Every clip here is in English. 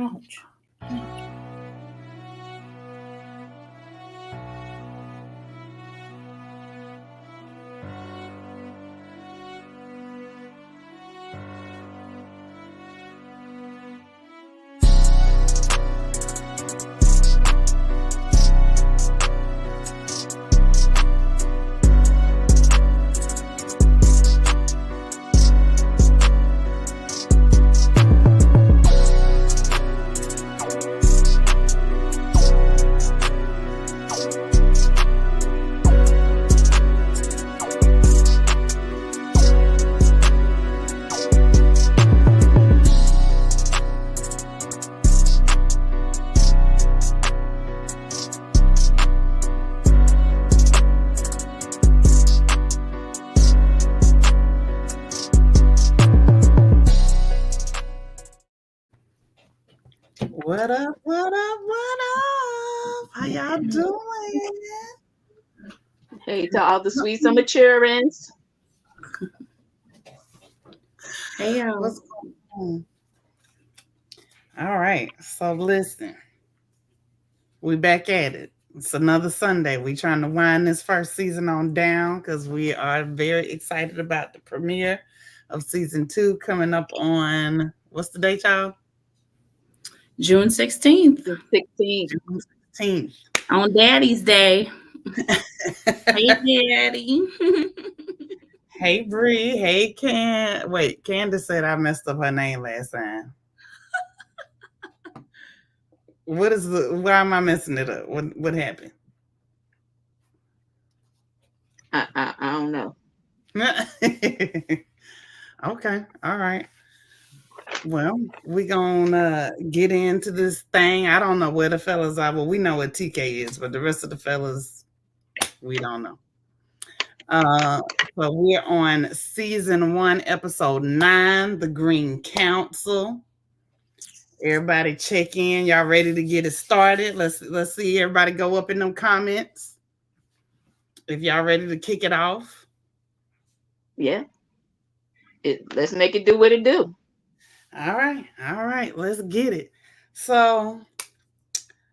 Ouch. What up, what up, what up? How y'all doing? Hey, to all the sweets and maturings. Hey, y'all. What's going on? All right, so listen. We back at it. It's another Sunday. We trying to wind this first season on down because we are very excited about the premiere of season 2 coming up on, what's the date, y'all? June 16th. June 16th. June 16th. On Daddy's Day. Hey, Daddy. Hey, Bree. Hey, Wait, Candace said I messed up her name last time. Why am I messing it up? What happened? I don't know. Okay. All right. Well, we gonna get into this thing. I don't know where the fellas are, but we know what TK is, but the rest of the fellas, we don't know. So we're on season 1, episode 9, The Green Council. Everybody check in. Y'all ready to get it started? Let's see everybody go up in them comments. If y'all ready to kick it off. Yeah. Let's make it do what it do. All right, let's get it. So,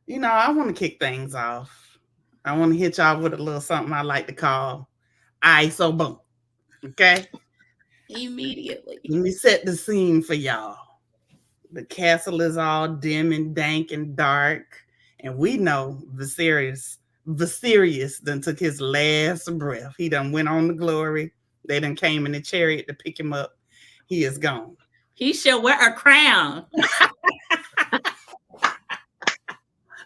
I want to kick things off. I want to hit y'all with a little something I like to call ISO boom. Okay? Immediately. Let me set the scene for y'all. The castle is all dim and dank and dark, and we know Viserys done took his last breath. He done went on to glory. They done came in the chariot to pick him up. He is gone. He shall wear a crown.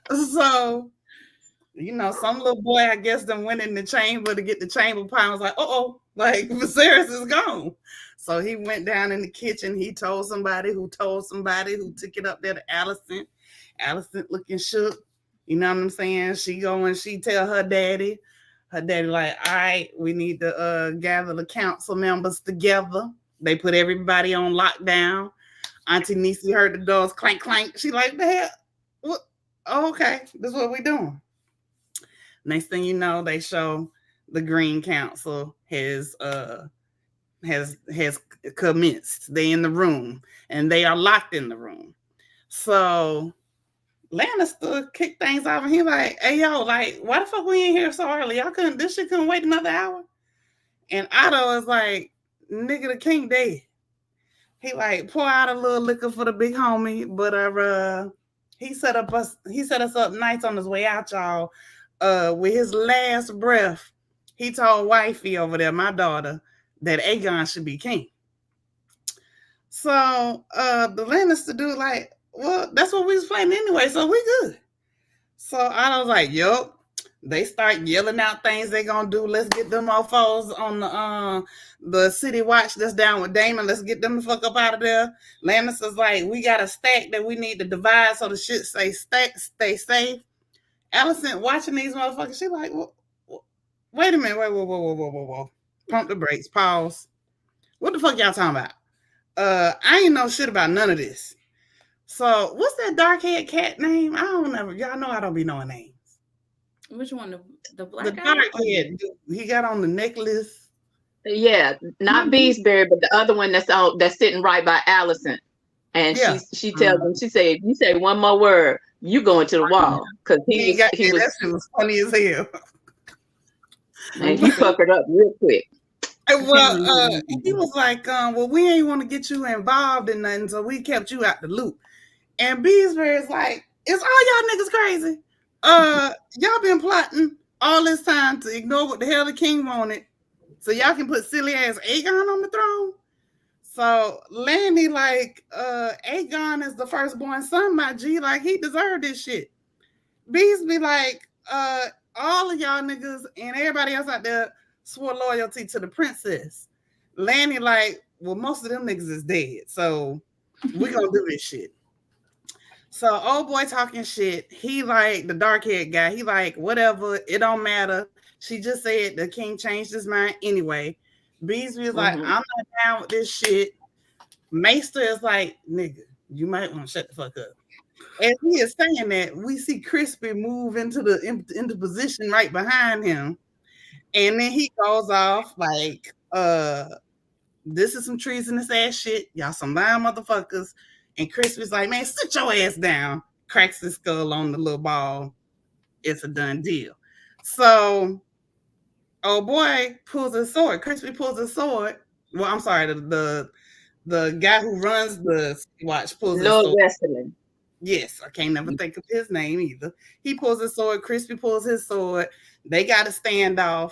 So, some little boy, I guess, done went in the chamber to get the chamber pot and was like, like Viserys is gone. So he went down in the kitchen. He told somebody who took it up there to Alicent. Alicent looking shook. You know what I'm saying? She go and she tell her daddy. Her daddy like, all right, we need to gather the council members together. They put everybody on lockdown. Auntie Niecy heard the doors clank, clank. She like, the hell? What? Oh, okay, this is what we doing. Next thing you know, they show the Green Council has commenced. They in the room, and they are locked in the room. So Lannister kicked things off, and he like, hey, yo, like, why the fuck we in here so early? This shit couldn't wait another hour? And Otto is like, nigga, the king dead. He like pour out a little liquor for the big homie, but he set us up nice on his way out, y'all. With his last breath, he told wifey over there, my daughter, that Aegon should be king. So the Lannister dude like, well, that's what we was planning anyway, so we good. So I was like, yup. They start yelling out things they gonna do. Let's get them mofos on the city watch that's down with Damon. Let's get them the fuck up out of there. Lannister's like, we got a stack that we need to divide so the shit stay safe. Alicent watching these motherfuckers, she like, wait a minute, whoa. Pump the brakes, pause. What the fuck y'all talking about? I ain't know shit about none of this. So what's that dark-haired cat name? Y'all know I don't be knowing names. Which one? The black the dark-haired dude. He got on the necklace. Yeah, not Beesbury, but the other one that's sitting right by Alicent. And Yeah. she tells him, she said, if you say one more word, you go into the wall. Because he that was shit was funny as hell. and he puckered up real quick. Well, he was like, well, we ain't want to get you involved in nothing, so we kept you out the loop. And Beesbury's like, it's all y'all niggas crazy. Y'all been plotting all this time to ignore what the hell the king wanted, so y'all can put silly ass Aegon on the throne. So Lanny like, Aegon is the firstborn son, my G. Like, he deserved this shit. Beesby like, all of y'all niggas and everybody else out there swore loyalty to the princess. Lanny like, well, most of them niggas is dead, so we gonna do this shit. So old boy talking shit. He like the dark haired guy. He like, whatever, it don't matter. She just said the king changed his mind anyway. Beesby is like, I'm not down with this shit. Maester is like, nigga, you might want to shut the fuck up. As he is saying that, we see Crispy move into position right behind him. And then he goes off like, this is some treasonous ass shit. Y'all some lying motherfuckers. And Crispy's like, man, sit your ass down. Cracks his skull on the little ball. It's a done deal. So, oh boy pulls his sword. Crispy pulls his sword. Well, I'm sorry, the guy who runs the watch pulls his sword. Wrestling. Yes, I can't never think of his name either. He pulls his sword. Crispy pulls his sword. They got a standoff.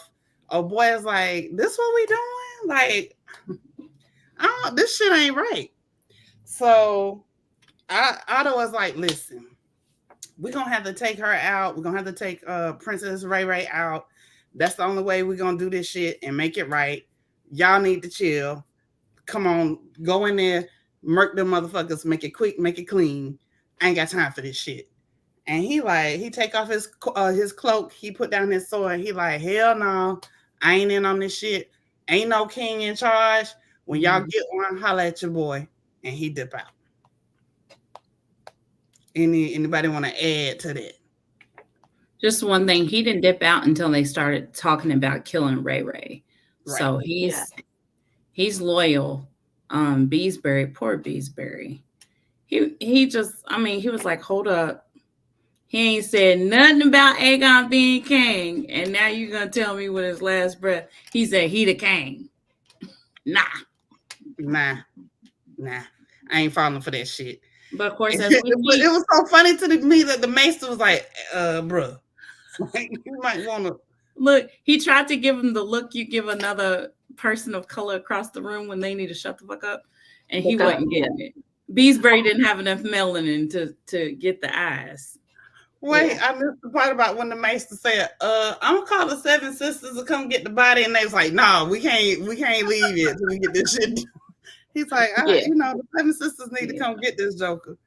Oh boy is like, this what we doing? Like, this shit ain't right. So Otto was like, listen, we're gonna have to take her out. We're gonna have to take Princess Ray out. That's the only way we're gonna do this shit and make it right. Y'all need to chill. Come on, go in there, murk them motherfuckers, make it quick, make it clean. I ain't got time for this shit. And he take off his cloak, he put down his sword. He like, hell no, I ain't in on this shit. Ain't no king in charge. When y'all get one, holla at your boy. And he dip out. Anybody want to add to that? Just one thing, he didn't dip out until they started talking about killing Ray. Right. So he's loyal. Beesbury, poor Beesbury. He just, I mean, he was like, hold up. He ain't said nothing about Aegon being king. And now you're going to tell me with his last breath, he said he the king. Nah. I ain't falling for that shit. But of course, it was so funny to me that the maester was like, bruh, you might want to. Look, he tried to give him the look you give another person of color across the room when they need to shut the fuck up. And he wasn't getting it. Beesbury didn't have enough melanin to get the eyes. Wait, I missed the part about when the maester said, I'm gonna call the 7 sisters to come get the body, and they was like, no, we can't leave yet till we get this shit done. He's like, the 7 sisters need to come get this Joker.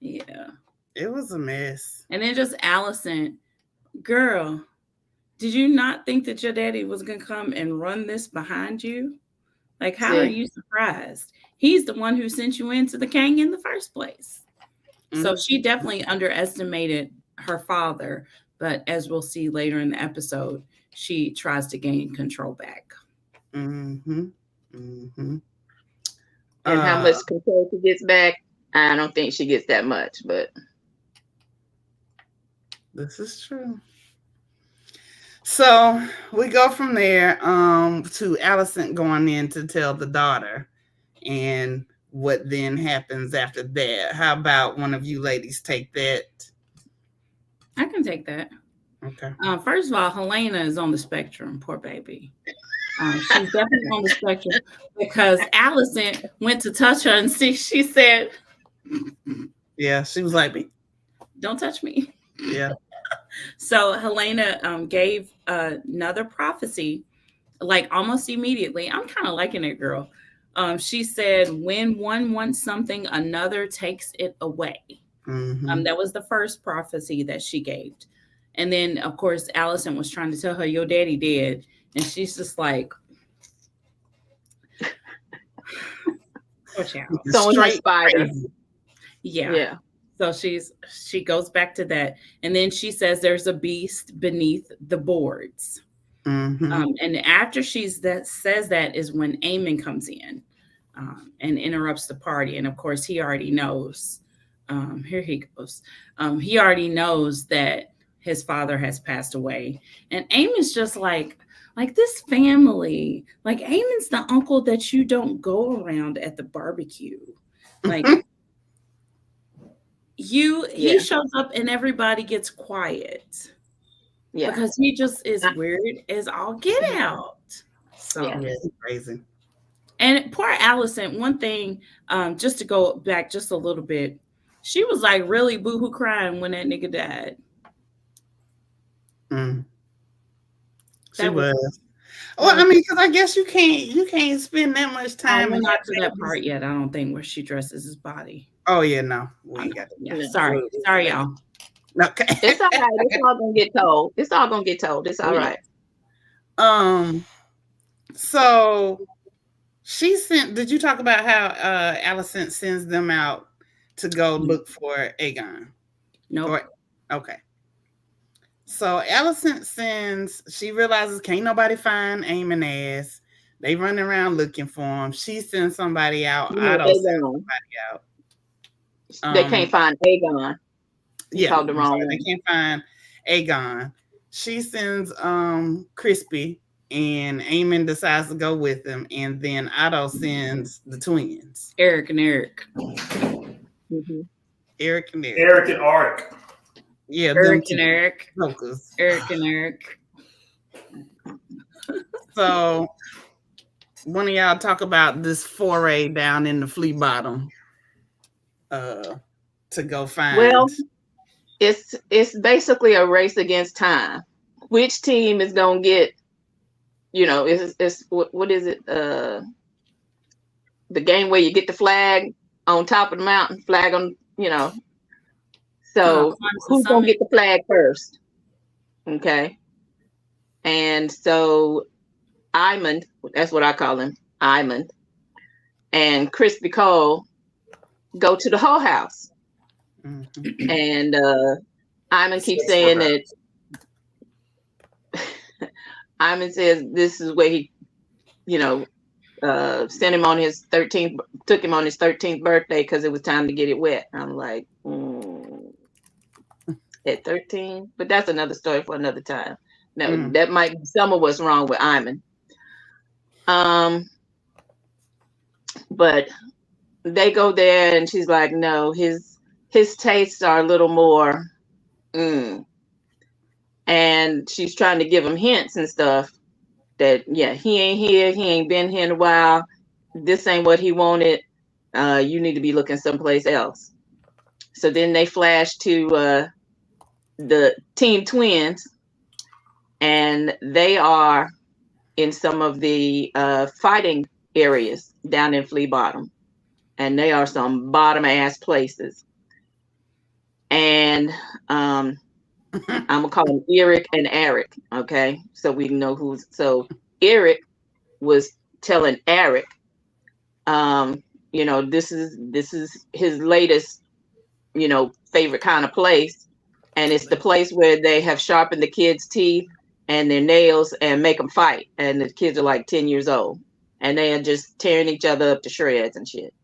Yeah. It was a mess. And then just Alicent, girl, did you not think that your daddy was gonna come and run this behind you? Like, how are you surprised? He's the one who sent you into the king in the first place. Mm-hmm. So she definitely underestimated her father, but as we'll see later in the episode, she tries to gain control back. Mm-hmm. And how much control she gets back, I don't think she gets that much, but this is true. So we go from there to Alicent going in to tell the daughter, and what then happens after that. How about one of you ladies take that? I can take that. Okay. First of all, Helena is on the spectrum. Poor baby. She's definitely on the spectrum because Alicent went to touch her and she said, yeah, she was like, don't touch me. Yeah. So Helena gave another prophecy, like almost immediately. I'm kind of liking it, girl. She said, when one wants something, another takes it away. Mm-hmm. That was the first prophecy that she gave. And then, of course, Alicent was trying to tell her, your daddy dead. And she's just like, watch out. So spider. Yeah. So she goes back to that. And then she says there's a beast beneath the boards. Mm-hmm. And after says that is when Aemon comes in. and interrupts the party. And of course, he already knows. Here he goes. He already knows that his father has passed away. And Aemon's just like this family. Like, Aemon's the uncle that you don't go around at the barbecue. Like, he shows up and everybody gets quiet. Yeah. Because he just is weird as all get out. So it's crazy. And poor Alicent, one thing, just to go back just a little bit, she was like really boohoo crying when that nigga died. She was. Well, I mean, because I guess you can't spend that much time. We're not to that part yet. I don't think where she dresses his body. Oh yeah, no, we ain't got that. Sorry, y'all. Okay, it's all right. It's all gonna get told. It's all gonna get told. It's all right. So she sent. Did you talk about how Alicent sends them out to go look for Aegon? No. Okay. So Alicent she realizes can't nobody find Aemon ass. They run around looking for him. She sends somebody out. Otto sends somebody out. They can't find Aegon. Called the wrong one. They can't find Aegon. She sends Crispy, and Aemon decides to go with him, and then Otto sends the twins. Eric and Eric. Eric and Eric. Eric and Ark. Yeah, Eric and Eric. Focus. Eric and Eric. So, one of y'all talk about this foray down in the flea bottom to go find. Well, it's basically a race against time. Which team is gonna get? It's what is it? The game where you get the flag on top of the mountain, flag on. So who's gonna get the flag first? Okay. And so Aemon, that's what I call him, Aemon, and Crispy Cole go to the whole house. Mm-hmm. And Aemon keeps saying that Aemon says this is where he, sent him on his 13th, took him on his 13th birthday because it was time to get it wet. I'm like, at 13, but that's another story for another time. No, that might be some of what's wrong with Aemon. But they go there and she's like, no, his tastes are a little more, and she's trying to give him hints and stuff that, he ain't here. He ain't been here in a while. This ain't what he wanted. You need to be looking someplace else. So then they flash to the team twins, and they are in some of the fighting areas down in Flea Bottom, and they are some bottom ass places. And I'm gonna call them Eric and Eric, okay? So we know who's. So Eric was telling Eric, this is his latest, favorite kind of place. And it's the place where they have sharpened the kids' teeth and their nails and make them fight. And the kids are like 10 years old. And they are just tearing each other up to shreds and shit.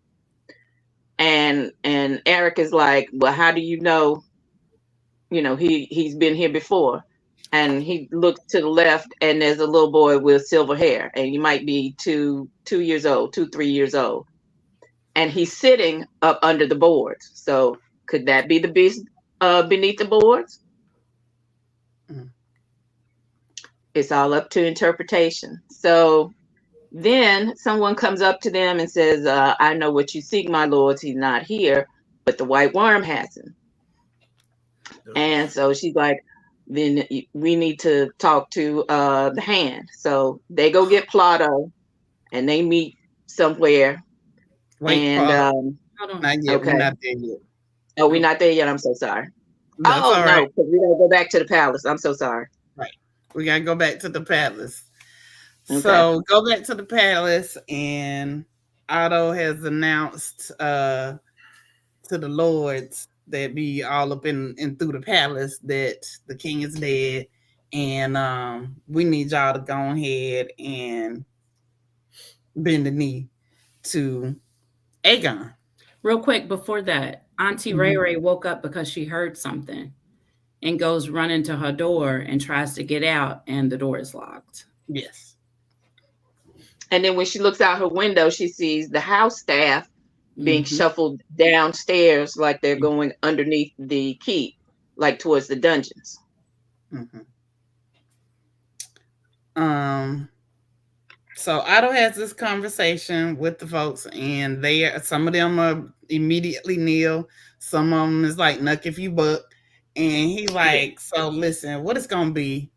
And Eric is like, well, how do you know? He's been here before. And he looks to the left and there's a little boy with silver hair. And he might be 3 years old. And he's sitting up under the boards. So could that be the beast beneath the boards? It's all up to interpretation. So then someone comes up to them and says, I know what you seek, my lords. He's not here, but the white worm has him. And so she's like, then we need to talk to the hand. So they go get Plato and they meet somewhere. Wait, not yet. Okay. We're not there yet. Oh, we're not there yet. I'm so sorry. That's all right. No, because we gotta go back to the palace. I'm so sorry. Right. We gotta go back to the palace. Okay. So go back to the palace, and Otto has announced to the lords that be all up in through the palace that the king is dead, and we need y'all to go ahead and bend the knee to Aegon. Real quick before that, Auntie Ray Ray woke up because she heard something and goes running to her door and tries to get out, and the door is locked. Yes. And then when she looks out her window, she sees the house staff being shuffled downstairs like they're going underneath the keep, like towards the dungeons. So Otto has this conversation with the folks, and some of them are immediately kneel. Some of them is like, "Nuck if you buck," and he like, "So listen, what it's gonna be?"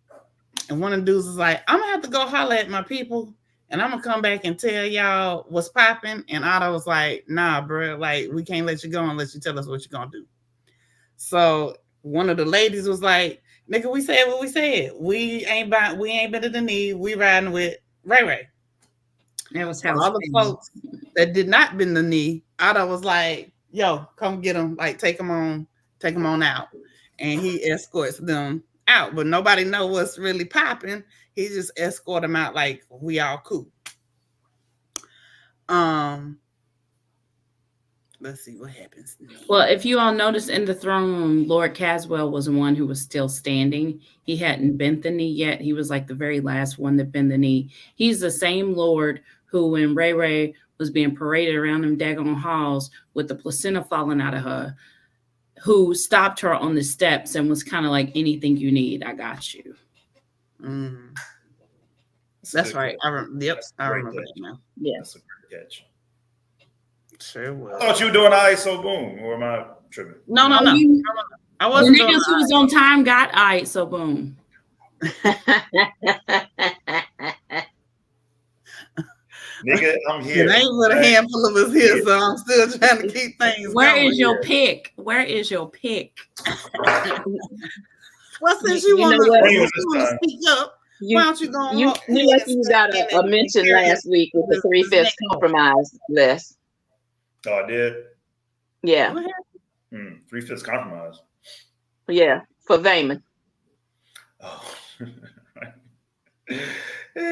And one of the dudes is like, "I'm gonna have to go holler at my people, and I'm gonna come back and tell y'all what's popping." And Otto was like, "Nah, bro, like we can't let you go unless you tell us what you're gonna do." So one of the ladies was like, "Nigga, we said what we said. We ain't been at the knee. We riding with Ray Ray." That was how all the folks that did not bend the knee, Otto was like, "Yo, come get them. Like take them on out." And he escorts them out, but nobody know what's really popping. He just escort them out like we all cool. Let's see what happens. Well, if you all notice in the throne room, Lord Caswell was the one who was still standing. He hadn't bent the knee yet. He was like the very last one to bend the knee. He's the same Lord who, when Ray Ray was being paraded around them daggone halls with the placenta falling out of her, who stopped her on the steps and was kind of like, "Anything you need, I got you." That's right. I remember that now. Yes. That's a great catch. Sure was. I thought you were doing ISO Boom, or am I tripping? No. I wasn't. The niggas who was on time got ISO Boom. Nigga, I'm here. It ain't but a handful of us here, so I'm still trying to keep things Where going. is your pick? Where is your pick? Well, since you want to speak up, why don't you go on? You got a mention last week with the 3/5 compromise list. Oh, I did? Yeah. 3/5 compromise. Yeah, for Vayman. Oh. Yeah,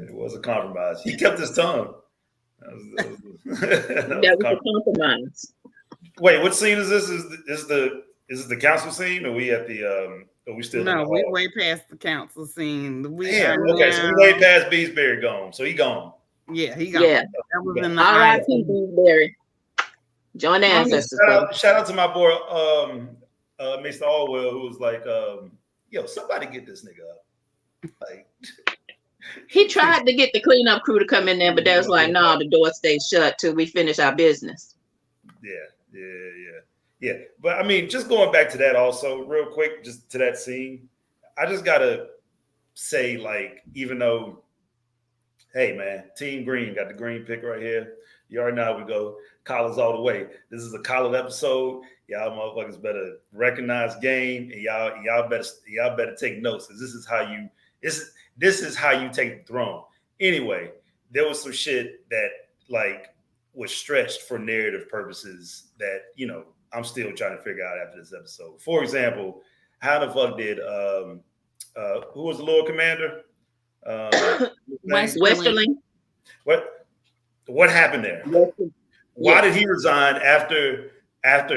it was a compromise. He kept his tongue. That was a compromise. Wait, what scene is this? Is this the council scene? Or we at the are we still? No, we way past the council scene. So we way past Beesbury gone. So he gone. Yeah, he gone. Yeah. That was in the R.I.P. Beesbury. Join the ancestors. Shout out to my boy Mr. Allwell, who was like, yo, somebody get this nigga up. Like, he tried to get the cleanup crew to come in there, but they was like, "Nah, the door stays shut till we finish our business." Yeah. But I mean, just going back to that also real quick, just to that scene, I just gotta say, like, even though, hey man, Team Green got the green pick right here. You already know how we go. Collars all the way. This is a collard episode. Y'all motherfuckers better recognize game, and y'all better take notes, because this is how you take the throne. Anyway, there was some shit that like was stretched for narrative purposes that, you know, I'm still trying to figure out after this episode. For example, how the fuck did who was the Lord Commander? Westerling. What happened there? Why did he resign after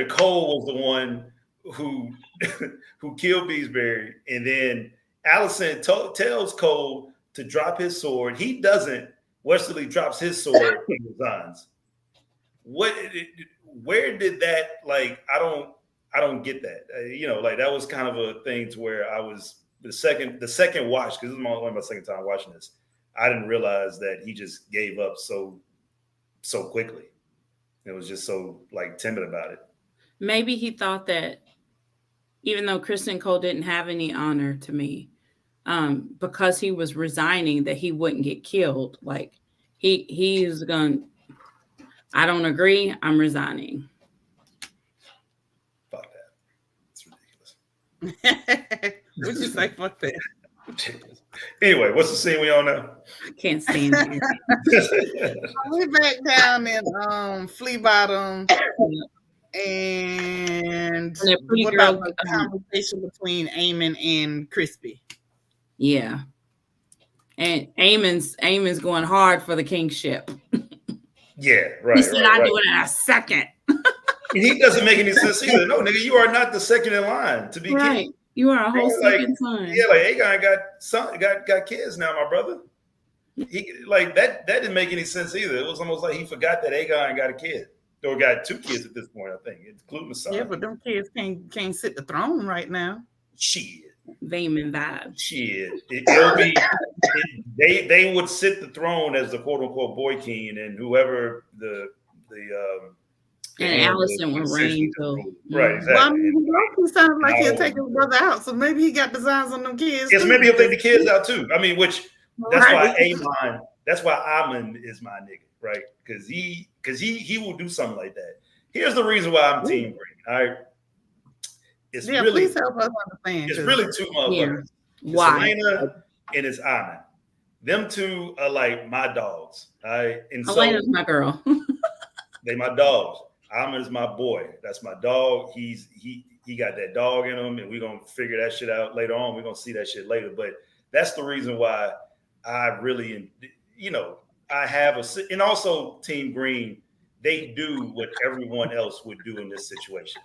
Cole was the one who killed Beesbury, and then Alicent tells Cole to drop his sword. He doesn't. Westerly drops his sword and resigns. Where did that, like, I don't get that. You know, like, that was kind of a thing to where I was the second watch, because this is only my second time watching this. I didn't realize that he just gave up so quickly. It was just so like timid about it. Maybe he thought that even though Kristen Cole didn't have any honor to me, because he was resigning, that he wouldn't get killed. Like he's going, I don't agree, I'm resigning. Fuck that. It's ridiculous. What'd you say? Fuck that. Anyway, what's the scene we on now? I can't stand it. We're back down in Flea Bottom, and what about the conversation between Eamon and Crispy? Yeah. And Aemon's going hard for the kingship. Yeah, right. He said, "I'll do it in a second." He doesn't make any sense either. No, nigga, you are not the second in line to be king. You are a whole second son. Yeah, like Aegon got kids now, my brother. He like that didn't make any sense either. It was almost like he forgot that Aegon got a kid. Or got 2 kids at this point, I think, including the son. Yeah, but them kids can't sit the throne right now. Shit. Vaemon vibes. Shit. It'll be they would sit the throne as the quote unquote boy king, and whoever the and Alicent would reign too. Right, exactly. Well, I mean, he sounded like he'll take his brother out, so maybe he got designs on them kids. Yes, maybe he'll take the kids out too. I mean, that's Right. why Aemon is my nigga, right? Because he will do something like that. Here's the reason why I'm Team Green. All right. It's really please help us understand. It's really 2 motherfuckers. Yeah. Why? It's Elena and it's Aemon. Them 2 are like my dogs. All right. And Elena's my girl. They my dogs. Aemon is my boy. That's my dog. He got that dog in him, and we're gonna figure that shit out later on. We're gonna see that shit later. But that's the reason why I really, I have and also Team Green, they do what everyone else would do in this situation.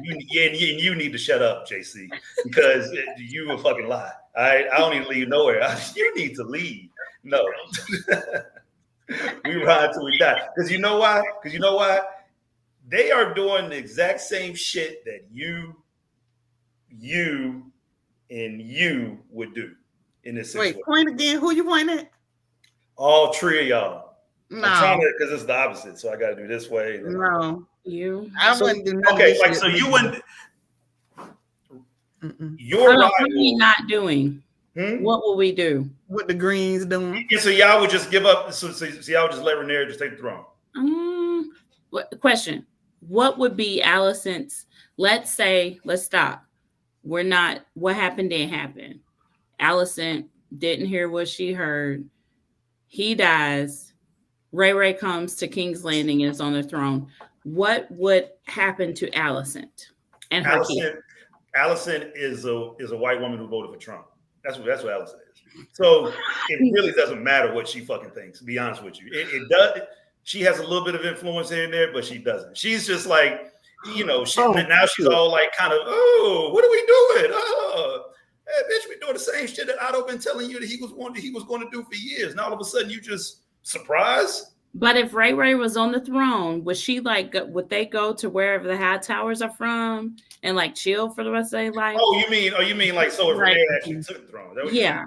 You need to shut up, JC, because you a fucking lie. I don't need to leave nowhere. You need to leave. No. We ride till we die. Because you know why? They are doing the exact same shit that you would do in this situation. Wait, point again. Who you pointing at? All 3 of y'all. No. I'm trying to, because it's the opposite. So I got to do this way. No. I wouldn't do nothing. Okay, like, so you wouldn't. Your rival. rival. What are we not doing? What will we do? What the Greens doing? Yeah, so y'all would just give up. So y'all would just let Rhaenyra just take the throne. Question. What would be Alicent's? Let's stop. What happened didn't happen. Alicent didn't hear what she heard. He dies. Ray comes to King's Landing and is on the throne. What would happen to Alicent and her kid? Alicent is a white woman who voted for Trump. That's what Alicent is. So it really doesn't matter what she fucking thinks, to be honest with you. It does. She has a little bit of influence here and there, but she doesn't. She's just like, now she's all like kind of, oh, what are we doing? Oh, hey, bitch, we doing the same shit that Otto been telling you that he was going to do for years. Now all of a sudden you just surprised. But if Ray was on the throne, would they go to wherever the high towers are from and like chill for the rest of their life? Oh, you mean like so if Ray actually took the throne? Yeah.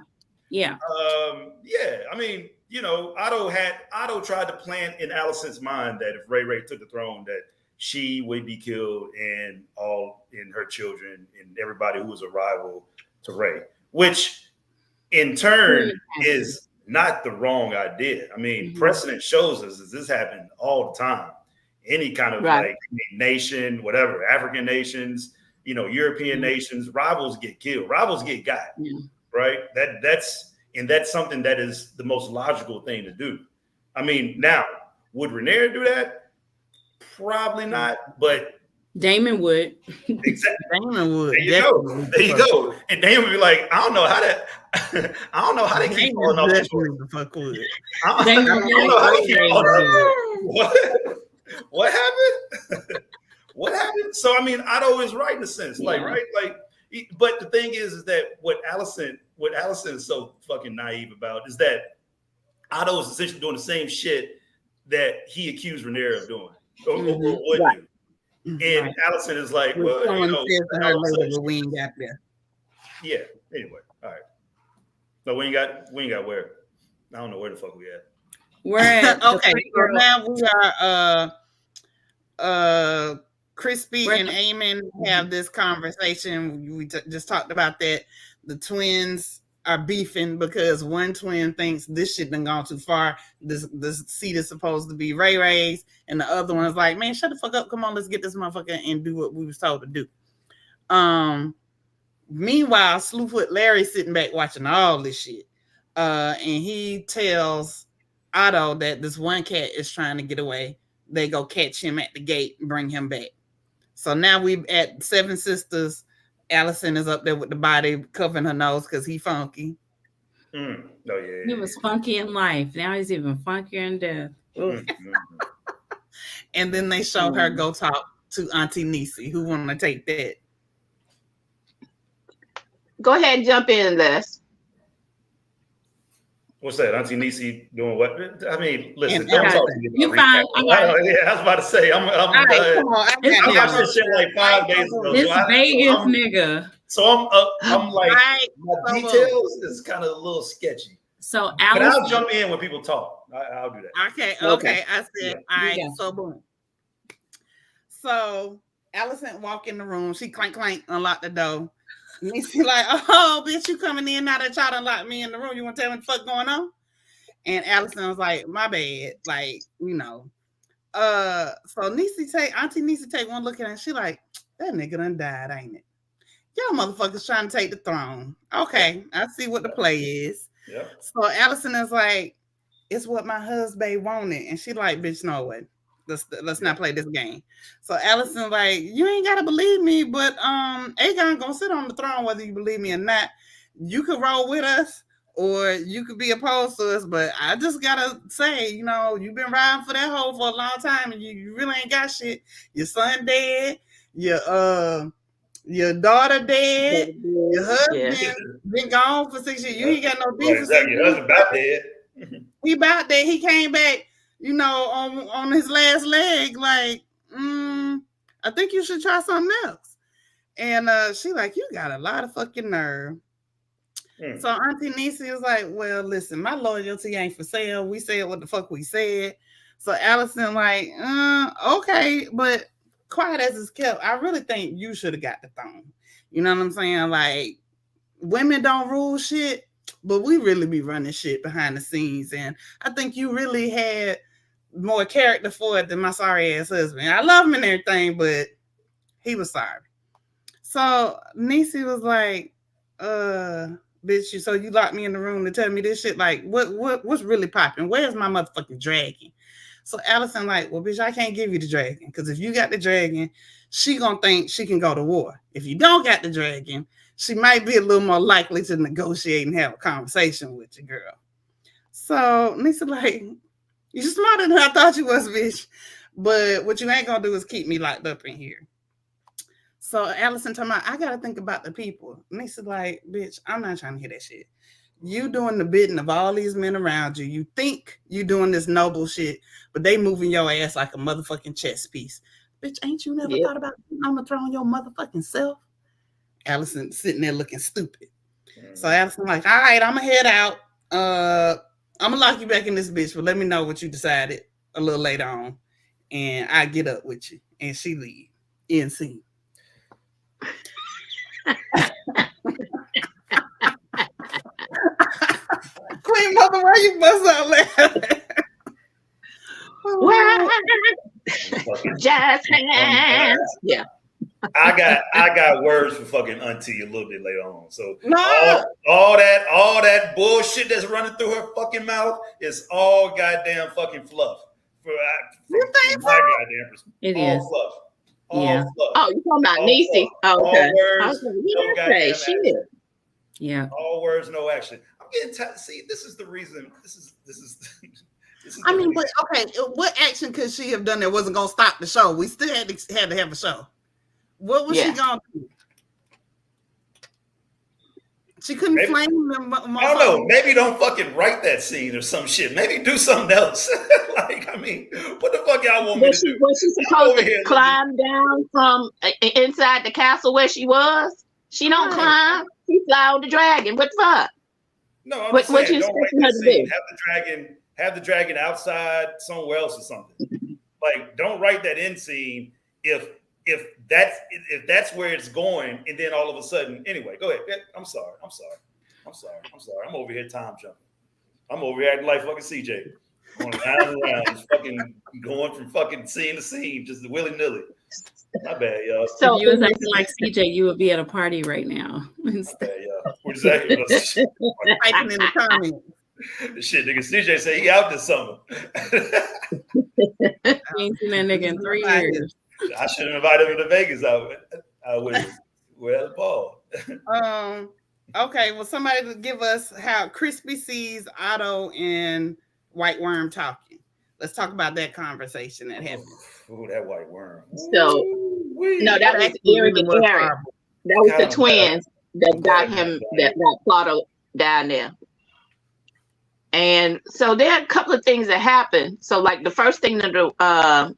Yeah. I mean, Otto tried to plant in Alicent's mind that if Ray took the throne, that she would be killed and her children and everybody who was a rival to Ray, which in turn is not the wrong idea. I mean, precedent shows us that this happened all the time. Any kind of nation, whatever, African nations, European nations, rivals get killed, rivals get got, right? That's something that is the most logical thing to do. I mean, now, would Rhaenyra do that? Probably not, but Daemon would. Exactly. Daemon would. There you go. And Daemon would be like, I don't know how they keep calling off this one. I don't know how they keep calling off. What happened? What happened? So I mean, Otto is right in a sense, right? Like, but the thing is that what Alicent is so fucking naive about is that Otto is essentially doing the same shit that he accused Rhaenyra of doing. Or would do. And Alicent is like, well, we ain't got there. Yeah. Anyway, all right. So we ain't got where. I don't know where the fuck we at. We're at okay. So now we are Crispy and Aemon have this conversation. We just talked about that. The twins are beefing because one twin thinks this shit done gone too far. This seat is supposed to be Ray's, and the other one is like, man, shut the fuck up. Come on, let's get this motherfucker and do what we was told to do. Meanwhile, Slewfoot Larry's sitting back watching all this shit. And he tells Otto that this one cat is trying to get away. They go catch him at the gate and bring him back. So now we at Seven Sisters. Alicent is up there with the body covering her nose because he funky. Oh yeah. He was funky in life. Now he's even funkier in death. And then they show her go talk to Auntie Niecy, who want to take that. Go ahead and jump in, Les. What's that? Auntie Niecy doing what? I mean, listen, And don't okay. talk to me. You fine. I was about to say, I'm All right, come on. I watched this shit like 5 days ago. This Vegas nigga. So I'm like, Right. my details is kind of a little sketchy. So But Alice, I'll jump in when people talk. I'll do that. Okay. I said, all right. Yeah. So boom. So Alicent walk in the room. She clank, unlock the door. Niecy like, oh, bitch, you coming in now that y'all done locked me in the room. You want to tell me what the fuck going on? And Alicent was like, my bad. Like, you know. So Auntie Niecy take one look at her and she like, that nigga done died, ain't it? Y'all motherfuckers trying to take the throne. Okay, I see what the play is. Yep. So Alicent is like, it's what my husband wanted. And she like, bitch, no way. Let's not play this game. So Alicent like, you ain't gotta believe me, but Aegon gonna sit on the throne whether you believe me or not. You could roll with us or you could be opposed to us, but I just gotta say, you know, you've been riding for that hoe for a long time and you really ain't got shit. Your son dead, your daughter dead, your husband been gone for 6 years. You ain't got no beef. Exactly. Your husband about dead. He about that. He came back, you know, on his last leg. Like, I think you should try something else. And she like, you got a lot of fucking nerve. So Auntie Niecy is like, well, listen, my loyalty ain't for sale. We said what the fuck we said. So Alicent like, okay, but quiet as it's kept, I really think you should have got the throne. You know what I'm saying? Like, women don't rule shit, but we really be running shit behind the scenes. And I think you really had more character for it than my sorry ass husband. I love him and everything, but he was sorry. So Niecy was like, bitch, so you locked me in the room to tell me this shit? Like, what's really popping? Where's my motherfucking dragon? So Alicent like, well, bitch, I can't give you the dragon, because if you got the dragon, she gonna think she can go to war. If you don't got the dragon, she might be a little more likely to negotiate and have a conversation with you, girl. So Niecy like, you smarter than I thought you was, bitch. But what you ain't gonna do is keep me locked up in here. So Alicent talking about, I gotta think about the people. Niecy like, bitch, I'm not trying to hear that shit. You doing the bidding of all these men around you. You think you doing this noble shit, but they moving your ass like a motherfucking chess piece. Bitch, ain't you never thought about sitting on the throne your motherfucking self? Alicent sitting there looking stupid. So Alicent like, all right, I'm gonna head out. I'm gonna lock you back in this bitch, but let me know what you decided a little later on, and I get up with you. And she leave. End scene. Queen Mother, why you bust out laughing? Just hands. Yeah. I got words for fucking Auntie a little bit later on. So No. all that bullshit that's running through her fucking mouth is all goddamn fucking fluff. You think so? It all is. fluff. All Yeah. fluff. Oh, you talking about All Niecy? fluff. Oh, okay. All words, I was like, no you didn't goddamn say shit. action. Yeah. All words, no action. I'm getting tired. See, this is the reason. This is. I mean, but okay, what action could she have done that wasn't gonna stop the show? We still had to have a show. What was she gonna do? She couldn't flame them. I don't know. Maybe don't fucking write that scene or some shit. Maybe do something else. Like, I mean, what the fuck y'all want me to do? Was she supposed to climb down from inside the castle where she was? She don't climb. She fly on the dragon. What the fuck? No, I'm what just saying, you don't write expecting her that to scene. do? Have the dragon outside somewhere else or something. Like, don't write that end scene if that's where it's going, and then all of a sudden, anyway, go ahead. I'm sorry. I'm over here time jumping. I'm over here acting like fucking CJ. Going round and round, just fucking going from fucking scene to scene, just willy-nilly. My bad, y'all. So if you was acting like CJ, you would be at a party right now. My bad, y'all. What's that? Typing in the comments. Shit, nigga, CJ said he out this summer. You ain't seen that nigga in 3 years. I should have invited him to Vegas. I would. Well, Paul. Okay, well, somebody to give us how Crispy sees Otto and White Worm talking. Let's talk about that conversation that happened. Oh, that White Worm. So Ooh-wee. no, that was Eric and Eric. That was the twins that got him, that got Plato down there. And so there are a couple of things that happened. So like the first thing that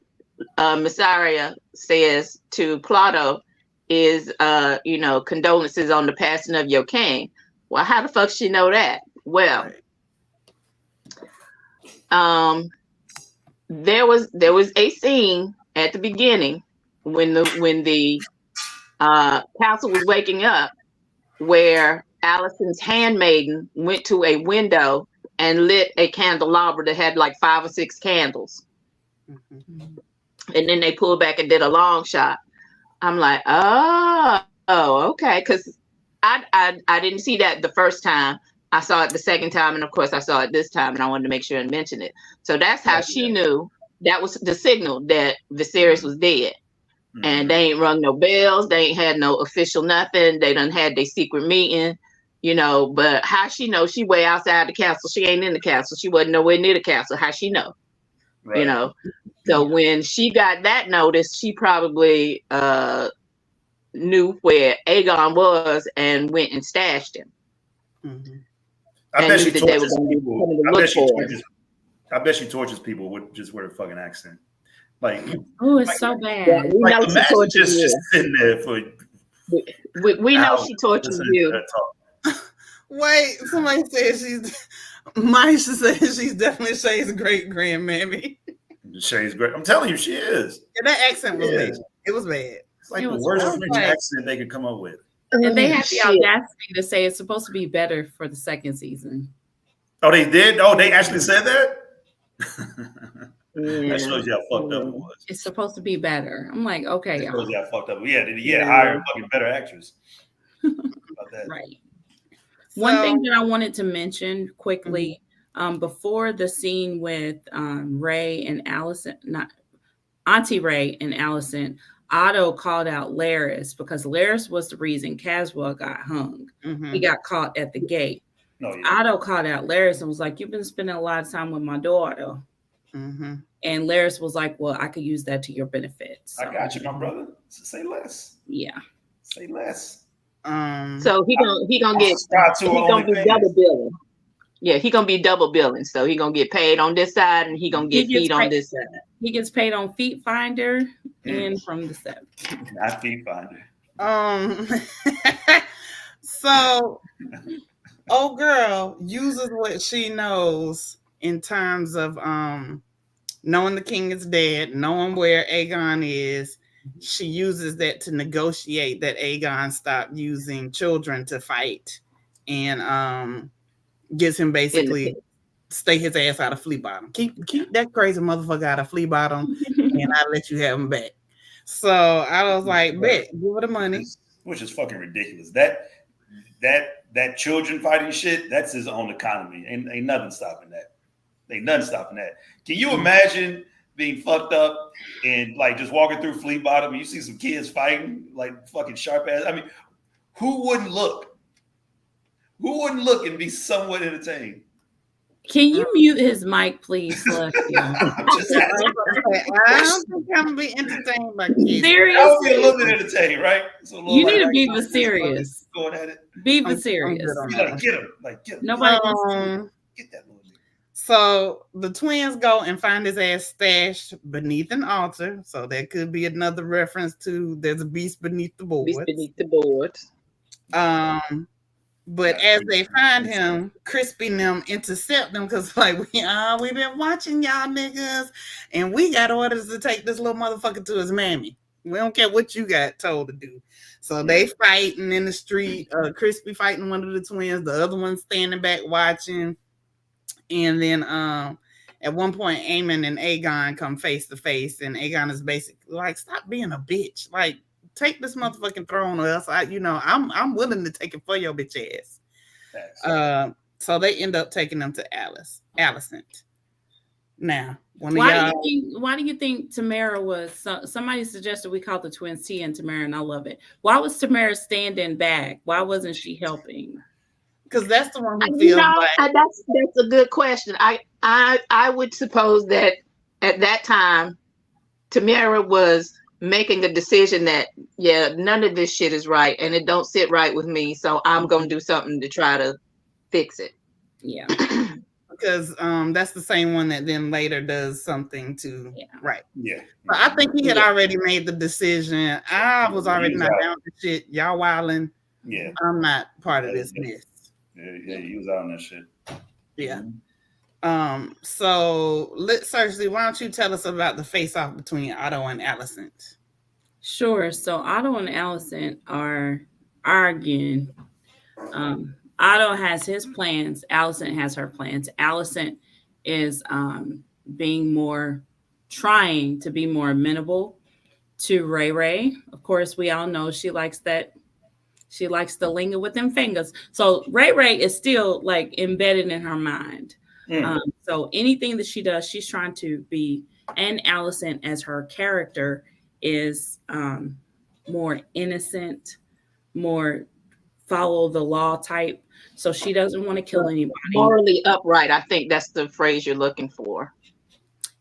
Messiah says to Plato is, condolences on the passing of your king. Well, how the fuck she know that? Well, there was a scene at the beginning when the council was waking up, where Alicent's handmaiden went to a window and lit a candelabra that had like 5 or 6 candles. Mm-hmm. And then they pulled back and did a long shot. I'm like, oh, okay. Because I didn't see that the first time. I saw it the second time. And of course, I saw it this time. And I wanted to make sure and mention it. So that's how she knew that was the signal that Viserys was dead. Mm-hmm. And they ain't rung no bells. They ain't had no official nothing. They done had their secret meeting. But how she know? She way outside the castle. She ain't in the castle. She wasn't nowhere near the castle. How she know? Right. So when she got that notice, she probably knew where Aegon was and went and stashed him. Mm-hmm. I bet she tortures people. I bet she tortures people with just with a fucking accent. Like, it's so bad. We know she tortures just sitting there for. We know she tortures you. Wait, somebody said Maisha says she's definitely Shay's great grandmammy. Shay's great. I'm telling you, she is. Yeah, that accent was bad. It was bad. It's like the worst French accent they could come up with. And they had the audacity to say it's supposed to be better for the second season. Oh, they did? Oh, they actually said that? That shows you how fucked up it was. It's supposed to be better. I'm like, okay. That shows you how fucked up. Yeah, hire a fucking better actress. About that. Right. One thing that I wanted to mention quickly, before the scene with Ray and Alicent, not Auntie Ray and Alicent, Otto called out Larys because Larys was the reason Caswell got hung. Mm-hmm. He got caught at the gate. Otto called out Larys and was like, "You've been spending a lot of time with my daughter." Mm-hmm. And Larys was like, "Well, I could use that to your benefit." So, I got you, my brother. Say less. Yeah. Say less. So he gonna be double billing. Yeah, he gonna be double billing. So he gonna get paid on this side and he gonna get feet on this side. He gets paid on Feet Finder and from the set. Not Feet Finder. So old girl uses what she knows in terms of knowing the king is dead, knowing where Aegon is. She uses that to negotiate that Aegon stop using children to fight, and gives him basically stay his ass out of Flea Bottom. Keep that crazy motherfucker out of Flea Bottom, and I'll let you have him back. So I was like, bet, give her the money. Which is fucking ridiculous. That children fighting shit, that's his own economy. Ain't nothing stopping that. Ain't nothing stopping that. Can you imagine being fucked up and like just walking through Flea Bottom and you see some kids fighting like fucking sharp ass? I mean, who wouldn't look? Who wouldn't look and be somewhat entertained? Can you mute his mic, please? I don't think I'm gonna be entertained by kids. Seriously, I would be a little bit entertained, right? So you need to be Viserys. Going at it. Be Viserys. Get him. Nobody wants to get that little nigga. So the twins go and find his ass stashed beneath an altar. So that could be another reference to there's a beast beneath the board. Beast beneath the board. But as they find him, Crispy and them intercept them because like we been watching y'all niggas, and we got orders to take this little motherfucker to his mammy. We don't care what you got told to do. So they fighting in the street. Crispy fighting one of the twins, the other one standing back watching. And then at one point, Aemon and Aegon come face to face, and Aegon is basically like, "Stop being a bitch! Like, take this motherfucking throne, or else I'm willing to take it for your bitch ass." So they end up taking them to Alicent. Now, why do you think Tamara was? Somebody suggested we call the twins Tia and Tamara, and I love it. Why was Tamara standing back? Why wasn't she helping? Because that's the one who feels like that's a good question. I would suppose that at that time, Tamara was making a decision that none of this shit is right and it don't sit right with me, so I'm gonna do something to try to fix it. Yeah. Because that's the same one that then later does something to right. Yeah. But I think he had already made the decision. I was already not down with shit. Y'all wilding. Yeah. I'm not part of this mess. Yeah, he was out on that shit. Yeah. So Cersei, why don't you tell us about the face-off between Otto and Alicent? Sure. So Otto and Alicent are arguing. Otto has his plans. Alicent has her plans. Alicent is trying to be more amenable to Ray. Of course, we all know she likes that. She likes to linger with them fingers. So Ray is still like embedded in her mind. So anything that she does, she's trying to be. And Alicent, as her character, is more innocent, more follow the law type. So she doesn't want to kill anybody. Morally upright. I think that's the phrase you're looking for.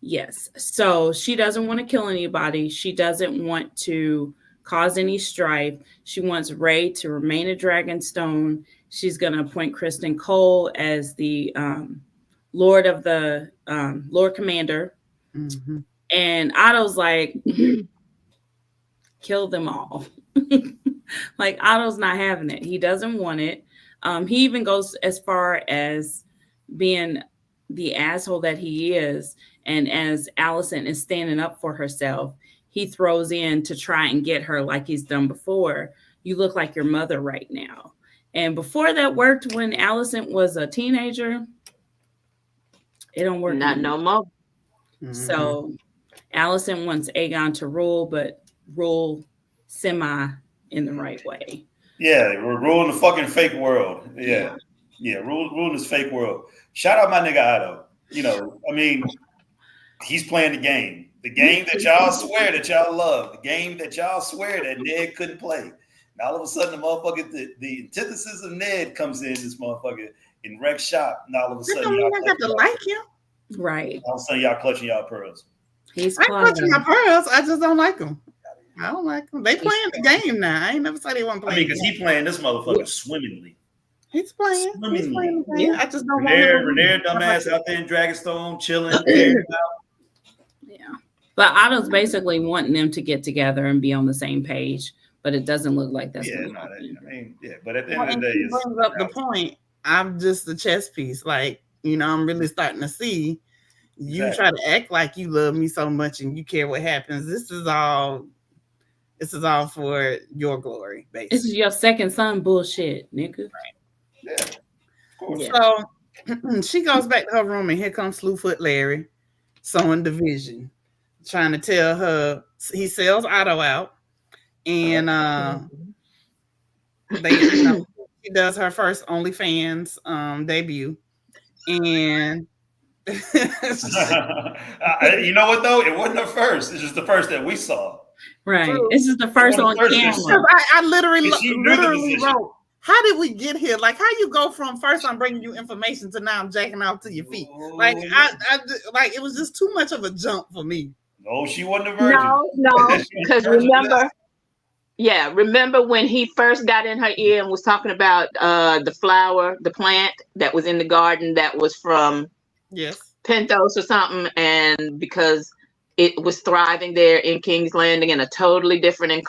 Yes. So she doesn't want to kill anybody. She doesn't want to cause any strife. She wants Ray to remain a Dragonstone. She's going to appoint Kristen Cole as the Lord Commander. Mm-hmm. And Otto's like, kill them all. Like, Otto's not having it. He doesn't want it. He even goes as far as being the asshole that he is. And as Alicent is standing up for herself, he throws in to try and get her like he's done before. You look like your mother right now. And before that worked when Alicent was a teenager, it don't work. Not no more. Mm-hmm. So Alicent wants Aegon to rule, but rule semi in the right way. Yeah, we're ruling the fucking fake world. Yeah, ruling this fake world. Shout out my nigga Otto. You know, I mean, he's playing the game. The game that y'all swear that y'all love. The game that y'all swear that Ned couldn't play. And all of a sudden, the motherfucker, the antithesis of Ned comes in, this motherfucker, in wreck shop. And all of a sudden, y'all got to like him. Right. All of a sudden, y'all clutching y'all pearls. He's clutching my pearls. I just don't like him. I don't like him. They playing the game now. I ain't never said they weren't playing. I mean, because he playing this motherfucker swimmingly. He's playing. Swimmingly. He's playing the game. I just don't want Rhaenyra dumbass out there in Dragonstone chilling. Yeah. But Otto's basically wanting them to get together and be on the same page, but it doesn't look like that's but at the end of the day, it brings up the point. I'm just a chess piece. Like, you know, I'm really starting to see you try to act like you love me so much and you care what happens. This is all for your glory, basically. This is your second son bullshit, nigga. Right. Yeah. Of course. So she goes back to her room and here comes Slewfoot Larry sowing division, trying to tell her he sells Otto out. And she does her first OnlyFans debut. And you know what though? It wasn't her first. It's just the first that we saw. Right. This is the first on camera. I literally wrote, how did we get here? Like, how you go from first I'm bringing you information to now I'm jacking off to your feet? Like, like it was just too much of a jump for me. No, she wasn't a virgin. No, because remember when he first got in her ear and was talking about the flower, the plant that was in the garden that was from Pentos or something, and because it was thriving there in King's Landing in a totally different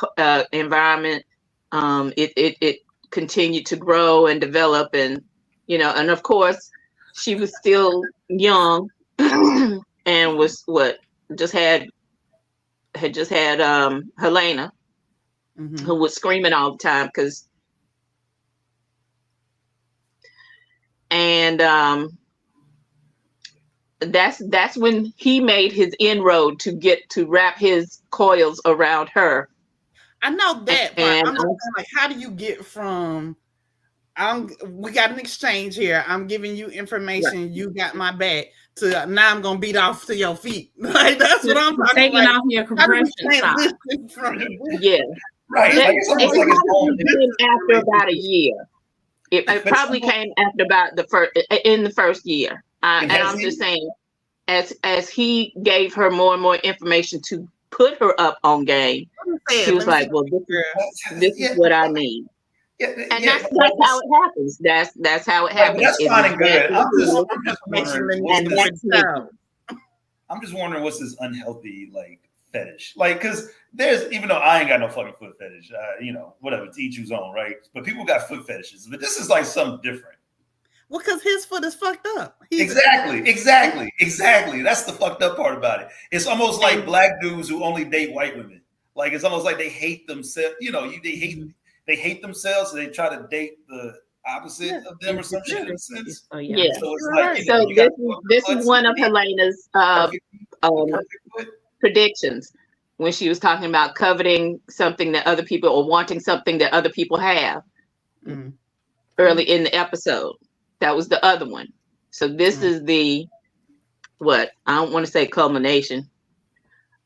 environment, it continued to grow and develop, and and of course she was still young and was had just had Helena, who was screaming all the time that's when he made his inroad to get to wrap his coils around her. I know that, but I'm just like, how do you get from we got an exchange here, I'm giving you information, you got my back, to now I'm gonna beat off to your feet. Like, that's what I'm talking taking off your compression sock. Yeah. Right. It happened after about a year. It probably came after about in the first year. And I'm just saying, as he gave her more and more information to put her up on game, she was like, "Well, this is what I need." That's how it happens. That's how it happens. That's fine and good. I'm just wondering what's this unhealthy fetish, because there's, even though I ain't got no fucking foot fetish, whatever, to each his own, right? But people got foot fetishes, but this is like something different. Well, because his foot is fucked up. Exactly. That's the fucked up part about it. It's almost like black dudes who only date white women. Like, it's almost like they hate themselves. They hate themselves, so they try to date the opposite of them or some shit in a sense. So it's this is one of Helena's predictions when she was talking about coveting something that other people, or wanting something that other people have early in the episode. That was the other one. So this is the, I don't want to say culmination,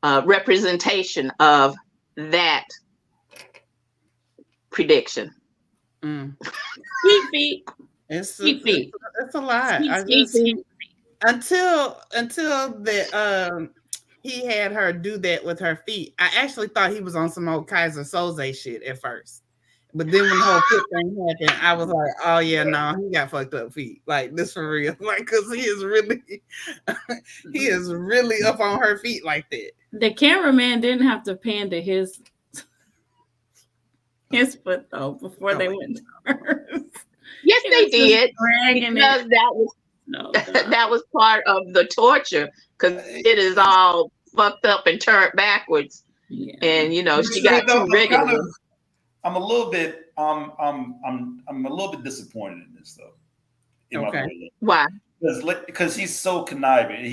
representation of that prediction. It's a lot. Until the he had her do that with her feet. I actually thought he was on some old Kaiser Soze shit at first. But then when the whole foot thing happened, I was like, oh yeah, no, he got fucked up feet. Like, this for real. Like, because he is really up on her feet like that. The cameraman didn't have to pan to his foot though before they went to hers. Yes, they did. Because that was part of the torture, because it is all fucked up and turned backwards. Yeah. And she got too regular. I'm a little bit I'm a little bit disappointed in this though. Okay. Why? Because he's so conniving.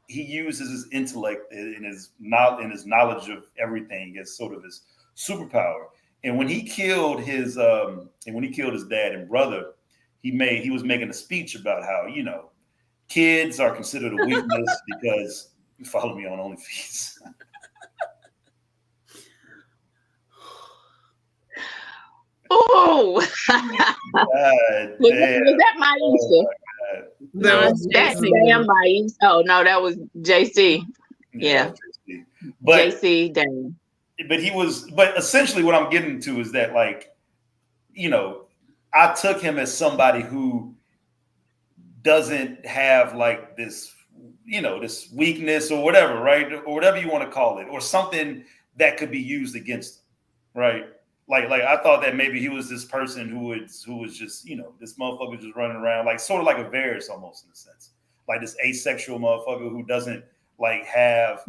He uses his intellect and his knowledge of everything as sort of his superpower. And when he killed his dad and brother, he was making a speech about how kids are considered a weakness because you follow me on OnlyFans. Oh, was that Maisha? No, that's damn Maisha. Oh no, that was JC. Yeah, but JC, damn. But essentially, what I'm getting to is that, I took him as somebody who doesn't have this, this weakness or whatever, right? Or whatever you want to call it, or something that could be used against him, right? Like I thought that maybe he was this person who was just, this motherfucker just running around, sort of like a Viserys almost, in a sense, like this asexual motherfucker who doesn't have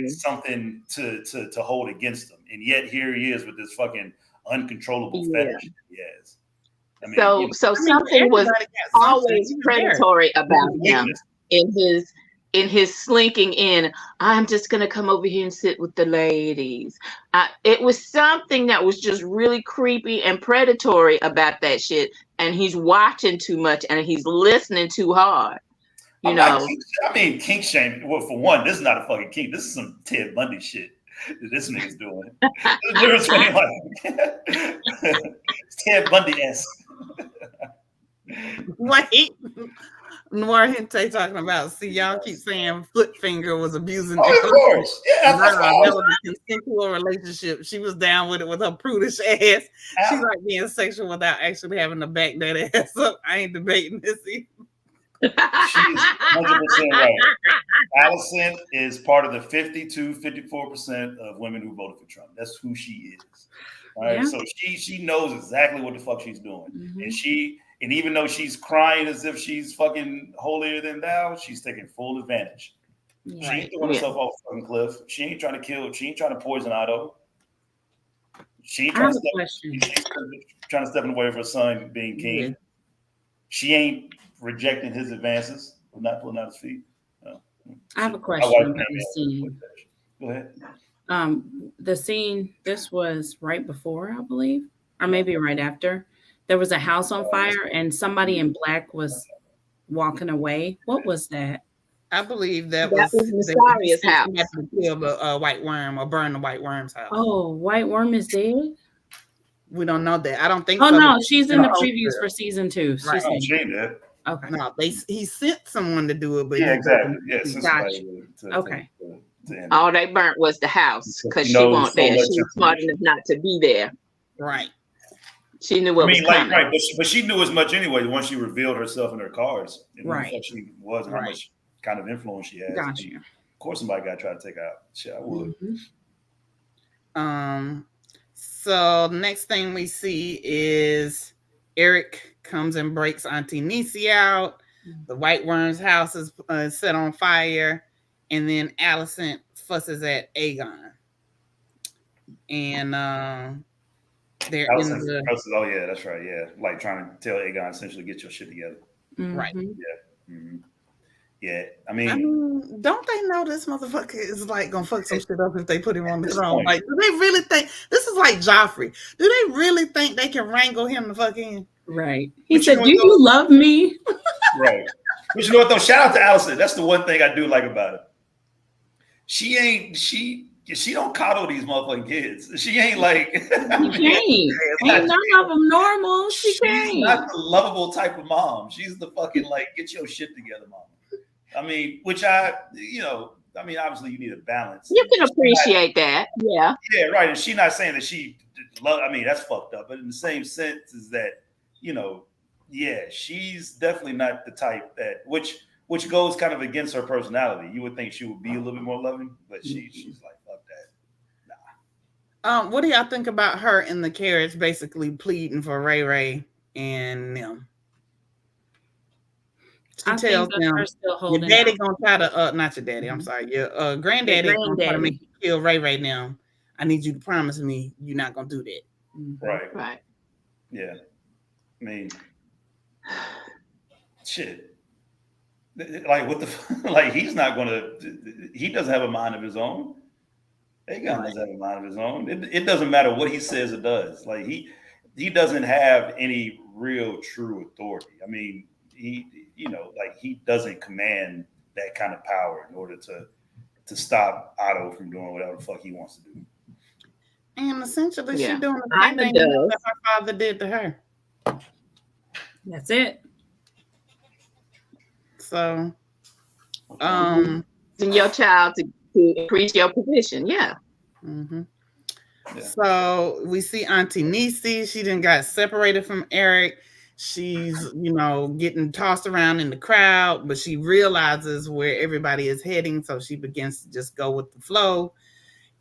something to hold against him, and yet here he is with this fucking uncontrollable fetish he has. So something was always predatory about him in his slinking in. I'm just gonna come over here and sit with the ladies. It was something that was just really creepy and predatory about that shit. And he's watching too much and he's listening too hard. Kink shame. Well, for one, this is not a fucking kink. This is some Ted Bundy shit that this nigga's doing. It's Ted Bundy-esque. Wait. Noir Hente talking about, see, y'all keep saying foot finger was abusing. Oh, of course. Yeah, that was a consensual relationship. She was down with it with her prudish ass. She's like being sexual without actually having to back that ass up. I ain't debating this either. She's 100% right. Alicent is part of the 54% of women who voted for Trump. That's who she is. Right. Yeah. So she knows exactly what the fuck she's doing. Mm-hmm. And even though she's crying as if she's fucking holier than thou, she's taking full advantage. Right. She ain't throwing herself off the fucking cliff. She ain't trying to kill. She ain't trying to poison Otto. She ain't trying to step in the way of her son being king. Yeah. She ain't rejecting his advances or not pulling out his feet. No. I have a question about the scene. Go ahead. The scene, this was right before, I believe, or maybe right after. There was a house on fire and somebody in black was walking away. What was that? I believe that was Mysaria's house. To kill the white worm or burn the white worm's house. Oh, white worm is dead? We don't know that. I don't think. Oh so. no, she's in the previews for season 2. Right. Oh, she did. Okay. No, he sent someone to do it, but Yeah, exactly. Yeah, Gotcha. okay. All they burnt was the house because she knows wasn't so there. much She was smart enough not to be there. Right. She knew what was coming. Right, but she knew as much anyway once she revealed herself in her cards and who Right. she was and how much kind of influence she has. Gotcha. Of course, somebody got to try to take her out. Shit, I would. Mm-hmm. So next thing we see is Eric comes and breaks Auntie Niecy out. The White Worm's house is set on fire, and then Alicent fusses at Aegon, and they're in the. Oh yeah, that's right. Yeah, like trying to tell Aegon essentially get your shit together. Right. Yeah. Mm-hmm. Yeah. I mean, don't they know this motherfucker is like gonna fuck some shit up if they put him on the throne? Like, do they really think this is like Joffrey? Do they really think they can wrangle him the fuck in? Right. He said, "Do you love me?" Right. But you know what though? Shout out to Alicent. That's the one thing I do like about her. She don't coddle these motherfucking kids. She ain't like she can't. Ain't none of them normal. She's not the lovable type of mom. She's the fucking like get your shit together mom. I mean, obviously you need a balance. You can appreciate that. Yeah. Yeah, right. And she's not saying that she love. I mean, that's fucked up. But in the same sense is that, she's definitely not the type that which goes kind of against her personality. You would think she would be a little bit more loving, but she's like, fuck that. Nah. What do y'all think about her in the carriage basically pleading for Ray and them? She tells them, your daddy gonna try to, not your daddy, I'm sorry, your granddaddy gonna try to make you kill Ray now. I need you to promise me you're not gonna do that. Right. Yeah. I mean, shit. Like, what the, like, he's not gonna, he doesn't have a mind of his own. Aegon doesn't have a mind of his own. It doesn't matter what he says or does. Like, he doesn't have any real true authority. I mean, he doesn't command that kind of power in order to stop Otto from doing whatever the fuck he wants to do. And essentially, she's doing the same thing that her father did to her. That's it. So, in your child to increase your position, yeah. Mm-hmm. Yeah. So we see Auntie Niecy. She done got separated from Eric. She's, getting tossed around in the crowd, but she realizes where everybody is heading, so she begins to just go with the flow.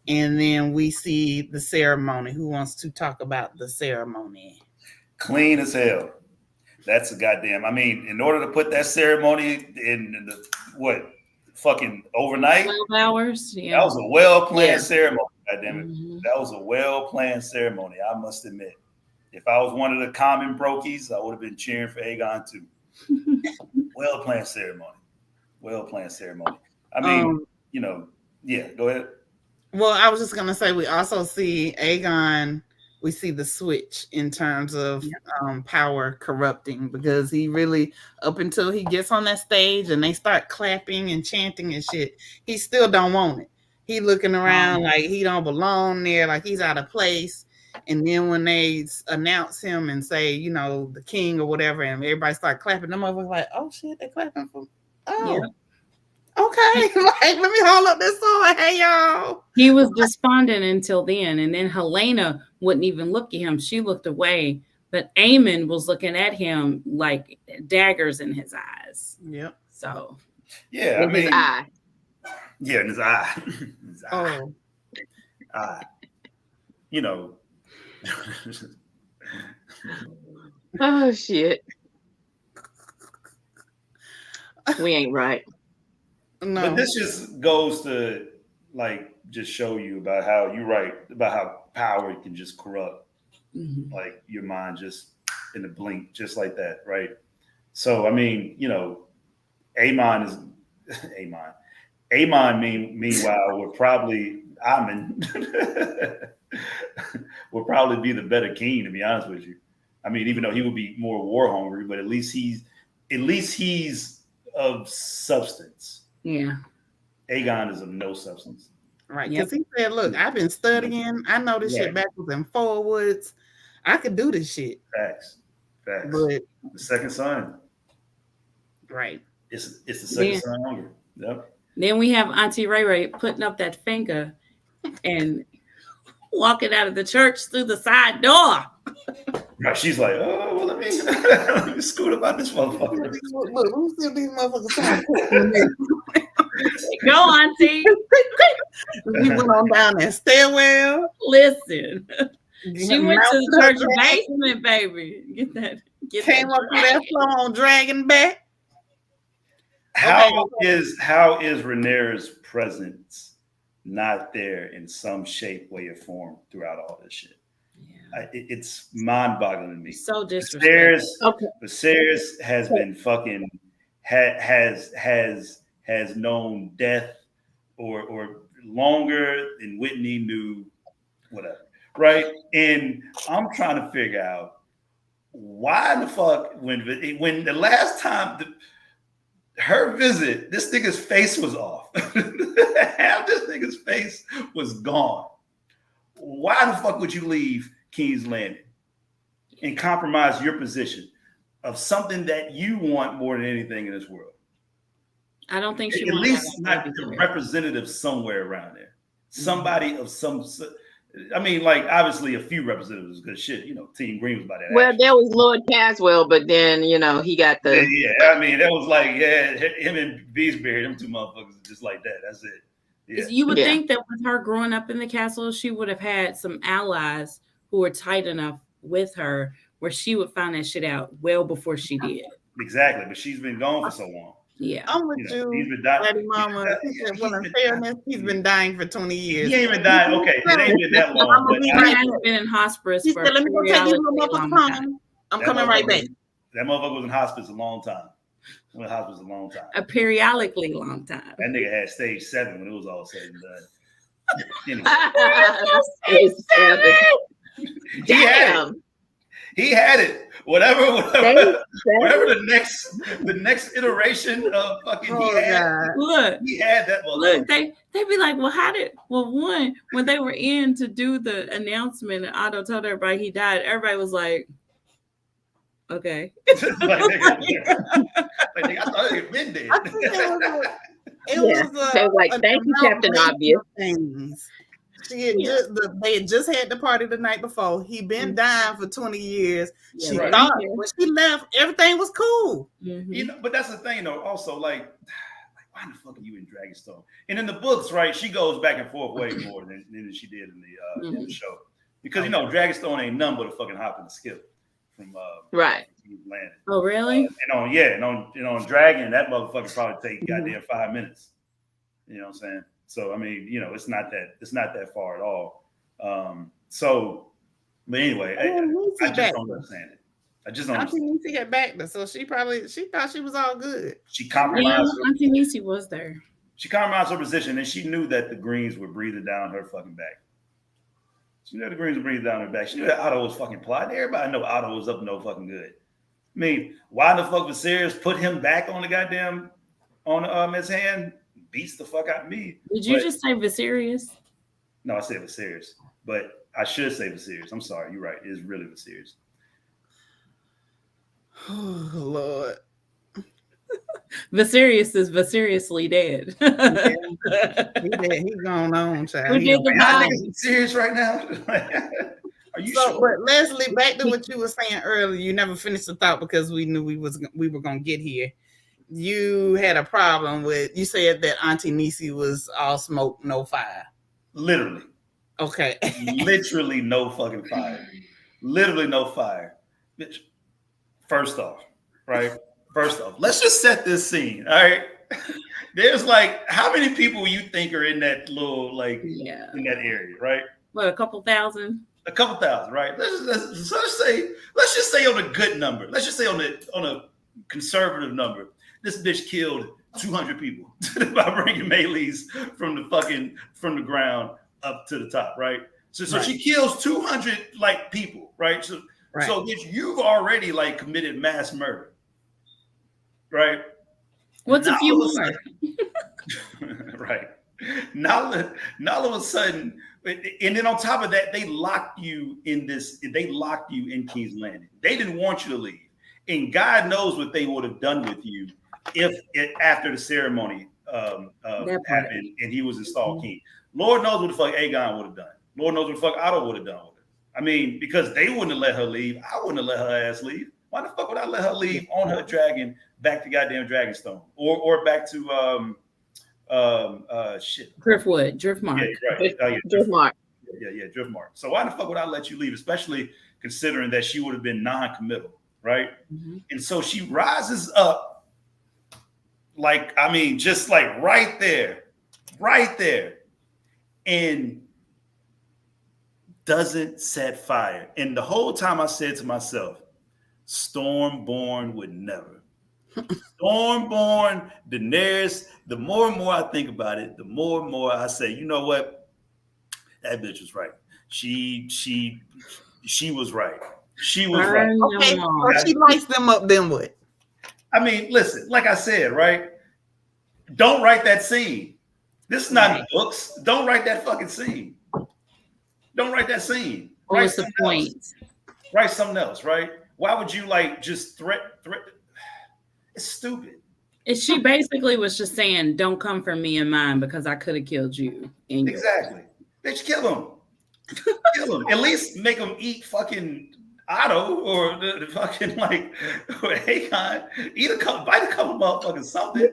And then we see the ceremony. Who wants to talk about the ceremony? Clean as hell. That's a goddamn. I mean, in order to put that ceremony in the fucking overnight, 12 hours. Yeah, that was a well-planned ceremony. Goddamn it, that was a well-planned ceremony. I must admit. If I was one of the common brokies, I would have been cheering for Aegon too. Well-planned ceremony. Well-planned ceremony. I mean, go ahead. Well, I was just going to say, we also see Aegon, we see the switch in terms of power corrupting, because he really, up until he gets on that stage and they start clapping and chanting and shit, he still don't want it. He looking around like he don't belong there, like he's out of place. And then when they announce him and say, the king or whatever, and everybody start clapping, them over like, oh shit, they clapping for, okay, like, let me hold up this song. Hey, y'all. He was despondent until then. And then Helena wouldn't even look at him. She looked away. But Aemon was looking at him like daggers in his eyes. Yep. So. Yeah, in his eye. Yeah, in his eye. His eye. Oh. Oh, shit. We ain't right. No. But this just goes to just show you about how power can just corrupt like your mind just in a blink, just like that, right? So I mean, Aemon meanwhile would probably would probably be the better king, to be honest with you. I mean, even though he would be more war hungry, but at least he's of substance. Yeah. Aegon is of no substance. Right. Because he said, look, I've been studying. I know this shit backwards and forwards. I could do this shit. Facts. But The second son. right. It's the second son hunger. Yep. Then we have Auntie Ray Ray putting up that finger and walking out of the church through the side door. Right, she's like, oh, well, let me scoot about this motherfucker. Look, let me see if these motherfuckers. Go, Auntie. We went on down that stairwell. Listen, she went to the church basement, baby. Came up to that floor on dragging back. How is Rhaenyra's presence not there in some shape, way, or form throughout all this shit? Yeah. It's mind-boggling to me. So disrespectful. Viserys has been fucking has known death or longer than Whitney knew, whatever, right? And I'm trying to figure out why the fuck when the last time her visit, this nigga's face was off. Half this nigga's face was gone. Why the fuck would you leave King's Landing and compromise your position of something that you want more than anything in this world? I don't think she at least not the representative somewhere around there. Somebody of some. I mean, like obviously a few representatives, because shit, Team Green was about that. Well, there was Lord Caswell, but then he got the. Yeah, I mean that was like him and Beesbury, them two motherfuckers, just like that. That's it. Yeah. You would think that with her growing up in the castle, she would have had some allies who were tight enough with her where she would find that shit out well before she did. Exactly, but she's been gone for so long. Yeah, I'm with you, Daddy Mama. Well, in fairness, he's been dying for 20 years. He ain't even died. Okay, it ain't been that long. He has been in hospice for let me go take these motherfuckers home. I'm coming right back. That motherfucker was in hospice a long time. A periodically long time. That nigga had stage 7 when it was all said and done. Damn. He had it. Whatever the next iteration of fucking he had that one. Look, they be like, well, when they were in to do the announcement and Otto told everybody he died, everybody was like, okay. like, I thought he had been dead. It was like, thank you, Captain Obvious. Things. They had just had the party the night before. He'd been dying for 20 years. Yeah, she thought when she left, everything was cool. Mm-hmm. But that's the thing, though. Also, like, why the fuck are you in Dragonstone? And in the books, right, she goes back and forth way more than she did in the show. Because Dragonstone ain't none but a fucking hop and a skip from right. Landing. Oh, really? And on Dragon, that motherfucker probably take goddamn 5 minutes. You know what I'm saying? So I mean, it's not that far at all. But anyway, I just don't understand it. I just don't understand. Auntie Niecy got back there, so she thought she was all good. She compromised. Yeah, Auntie Niecy was there. She compromised her position, and she knew that the Greens were breathing down her fucking back. She knew the Greens were breathing down her back. She knew that Otto was fucking plotting. Everybody know Otto was up no fucking good. I mean, why the fuck Viserys put him back on the goddamn his hand? Beats the fuck out of me. Did you just say Viserys? No, I said Viserys, but I should say Viserys. I'm sorry, you're right. It is really Viserys. Oh Lord. Viserys is Viseriously dead. He dead. He's going on, child. Who did the niggas serious right now? Are you sure? But Leslie, back to what you were saying earlier. You never finished the thought because we knew we were gonna get here. You had a problem with, you said that Auntie Niecy was all smoke, no fire. Literally. Okay. Literally no fucking fire. Literally no fire. Bitch. First off, let's just set this scene. All right. There's like, how many people you think are in that little, like, in that area, right? What, a couple thousand? A couple thousand, right? Let's just say on a good number. Let's just say on a conservative number. This bitch killed 200 people by bringing Meleys from the ground up to the top, right? So she kills 200 like people, right? So bitch, you've already like committed mass murder, right? What's a few more? Right. Now all of a sudden, And then on top of that, they locked you in this. They locked you in King's Landing. They didn't want you to leave, and God knows what they would have done with you if after the ceremony happened and he was installed king. Lord knows what the fuck Aegon would have done. Lord knows what the fuck Otto would have done with her. I mean, because they wouldn't have let her leave. I wouldn't have let her ass leave. Why the fuck would I let her leave on her dragon back to goddamn Dragonstone or back to Driftwood, Driftmark. Yeah, right. Driftmark. Yeah, Driftmark. So why the fuck would I let you leave, especially considering that she would have been non-committal, right? Mm-hmm. And so she rises up, like, I mean, just like right there, and doesn't set fire. And the whole time I said to myself, Stormborn would never. Stormborn, Daenerys, the more and more I think about it, the more and more I say, you know what? That bitch was right. She was right. She was right. Okay, so she lights them up, then what? I mean, listen, like I said, right? Don't write that scene. This is not in the books. Don't write that fucking scene. Don't write that scene. What's the point? Write something else, right? Why would you like just threat? It's stupid. She basically was just saying, "Don't come for me and mine because I could have killed you." Exactly. Bitch, kill him. Kill him. At least make him eat fucking Otto or the fucking like or Aegon. Bite a couple motherfuckers something.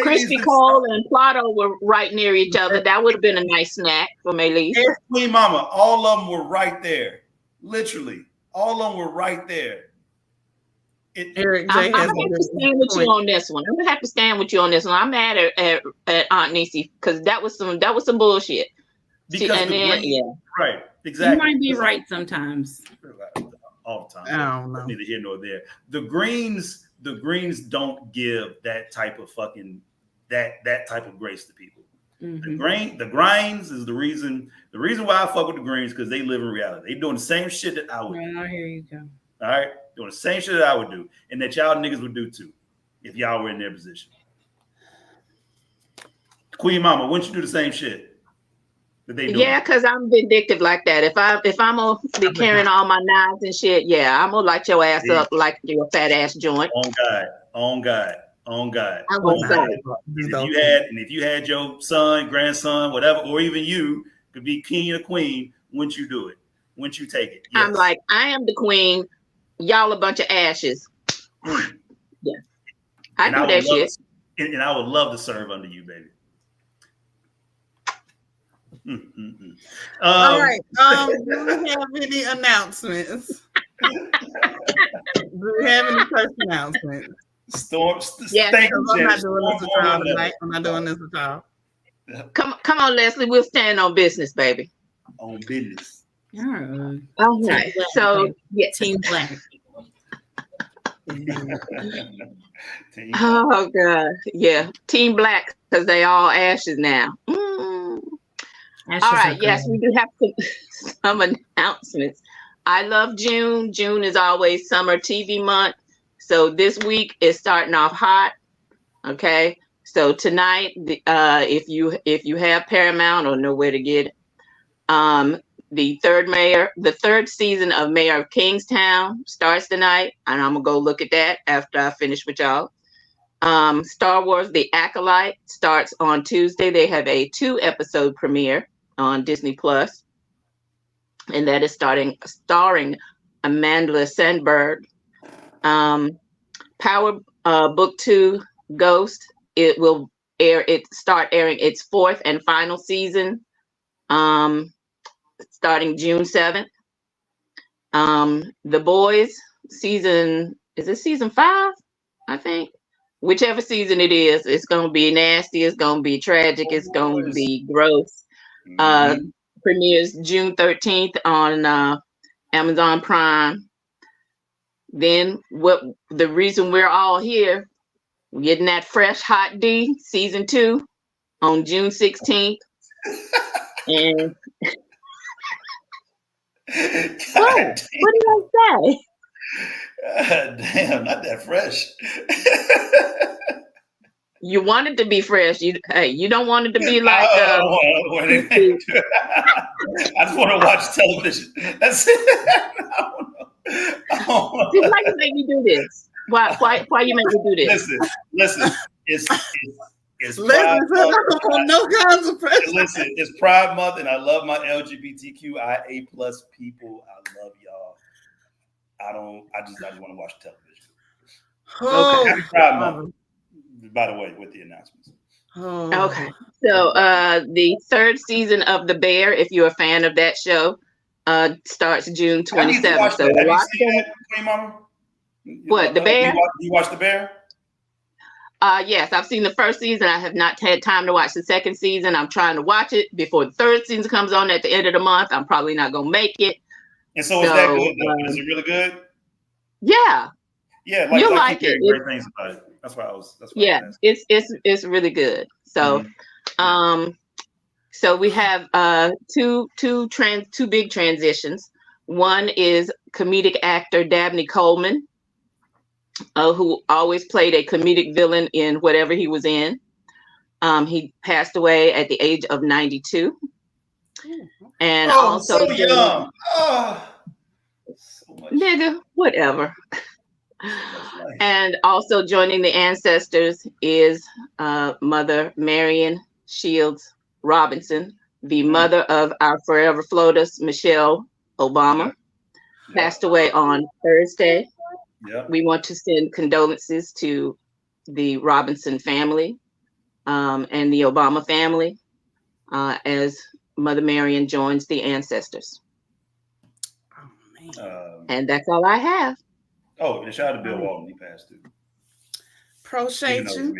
Crispy Cole and Plato were right near each other. That would have been a nice snack for Meleys. Queen Mama, all of them were right there. Literally, all of them were right there. Eric J. I'm gonna have to stand with you on this one. I'm gonna have to stand with you on this one. I'm mad at Aunt Niecy because that was some bullshit. Right, exactly. You might be right sometimes. All the time. I don't know. Neither here nor there. The Greens don't give that type of fucking that type of grace to people. Mm-hmm. The Grinds is the reason why I fuck with the Greens, because they live in reality. They doing the same shit that I would do. Here you go. All right, doing the same shit that I would do, and that y'all niggas would do too, if y'all were in their position. Queen Mama, wouldn't you do the same shit that they do? Yeah, because I'm vindictive like that. If I'm gonna be carrying all my knives and shit, yeah, I'm gonna light your ass up like you're a fat ass joint. On God. I will say. If you had your son, grandson, whatever, or even you could be king or queen, wouldn't you do it? Wouldn't you take it? Yes. I'm like, I am the queen. Y'all a bunch of ashes. Yeah. I do that shit. And I would love to serve under you, baby. All right. Do we have any announcements? Do we have any first announcements? Yes. Thank you, I'm not doing this at all tonight. I'm not doing this at all. Come on, Leslie. We'll stand on business, baby. On business. All right. So, yeah. Team Black. Oh God, yeah, Team Black, because they all ashes now. Ashes all right, yes, we do have some announcements. I love June. June is always summer TV month, so this week is starting off hot. Okay, so tonight, if you have Paramount or know where to get it, the third season of Mayor of Kingstown starts tonight, and I'm gonna go look at that after I finish with y'all. Star Wars: The Acolyte starts on Tuesday. They have a 2-episode premiere on Disney Plus, and that is starring Amanda Sandberg. Power Book 2: Ghost. It will start airing its 4th and final season. Starting June 7th. The Boys season 5? I think. Whichever season it is, it's gonna be nasty, it's gonna be tragic, it's gonna be gross. Premieres June 13th on Amazon Prime. Then the reason we're all here, we're getting that fresh hot D season 2 on June 16th. And what did I say? Damn, not that fresh. You want it to be fresh. You don't want it to be like. I just want to watch television. That's it. Why you make me do this? Why you make me do this? Listen. It's Pride month. No kinds of pressure. Listen, it's Pride Month, and I love my LGBTQIA+ people. I love y'all. I just want to watch television. Okay. Happy Pride Month, by the way, with the announcements. Okay. So the third season of The Bear, if you're a fan of that show, starts June 27th. So have you seen that, Queen Mama? What, The Bear? You watch The Bear? Yes, I've seen the first season. I have not had time to watch the second season. I'm trying to watch it before the third season comes on at the end of the month. I'm probably not going to make it. And so is that good? Is it really good? Yeah. Yeah, you'll like it. Great things about it. That's why I was. It's really good. So, so we have two big transitions. One is comedic actor Dabney Coleman, who always played a comedic villain in whatever he was in. He passed away at the age of 92. And also so young. So much. Nigga, whatever. And also joining the ancestors is Mother Marion Shields Robinson, the mother of our forever FLOTUS, Michelle Obama, passed away on Thursday. We want to send condolences to the Robinson family and the Obama family as Mother Marion joins the ancestors. And that's all I have. Oh, and shout out to Bill Walton. He passed too. Appreciate you.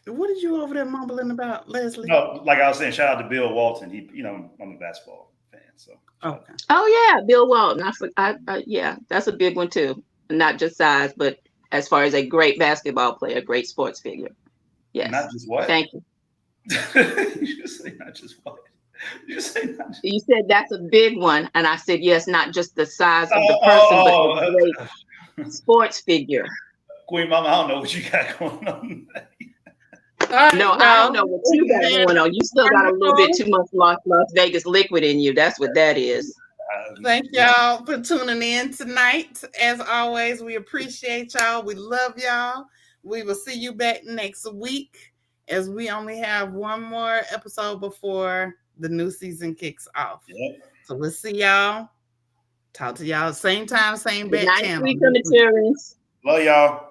What did you over there mumbling about, Leslie? No, like I was saying, shout out to Bill Walton. I'm a basketball fan, so. Okay. Oh yeah, Bill Walton. Yeah, that's a big one too. Not just size, but as far as a great basketball player, great sports figure. Yes. Not just what? Thank you. You just say not just what? You said that's a big one, and I said yes, not just the size of the person, but a great sports figure. Queen Mama, I don't know what you got going on. No, I don't know what you got going on. You still got a little bit too much Las Vegas liquid in you. That's what that is. Thank y'all for tuning in tonight. As always, we appreciate y'all. We love y'all. We will see you back next week, as we only have one more episode before the new season kicks off. Yep. So we'll see y'all. Talk to y'all same time, same bad channel. Night, love y'all.